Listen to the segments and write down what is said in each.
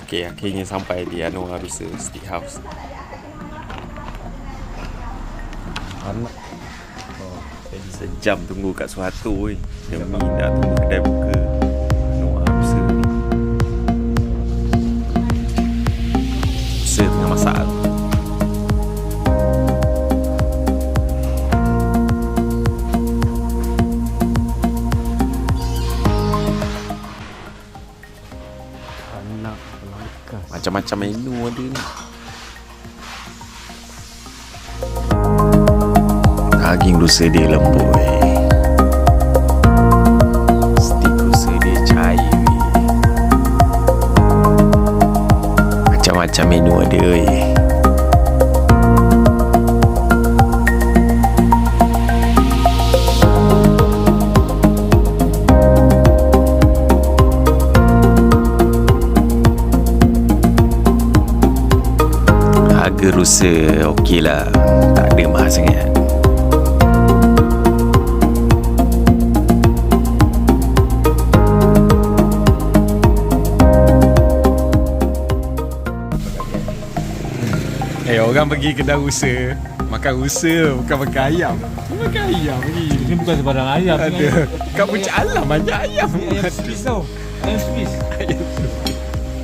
Okey, akhirnya sampai di Anuar Rusa Steakhouse. Anak. Sejam tunggu kat Suharto weh. Demi nak tunggu kedai buka Anuar Rusa ni. Rusa tengah masak. Anak pelangkas. Macam-macam menu ada ni. Daging rusa dia lembut weh. Steak rusa dia cair weh. Macam-macam menu ada weh. Harga rusa okey lah, tak ada mahal sangat. Orang pergi kedai rusa, makan rusa, bukan makan ayam. Makan ayam ni. Ini bukan sebarang ayam. Ada. Kat Puncak Alam banyak ayam. Ayam spis tau. Ayam spis.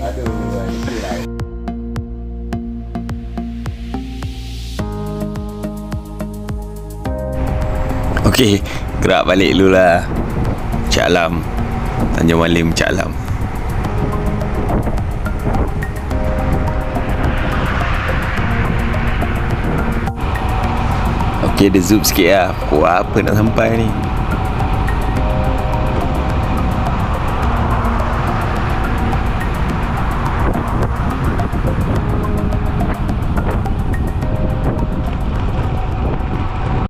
Aduh. Okey, gerak balik dulu lah. Puncak Alam, Tanjung Malim, Puncak Alam. Okey, ada zoom sikit lah. Pukul apa nak sampai ni?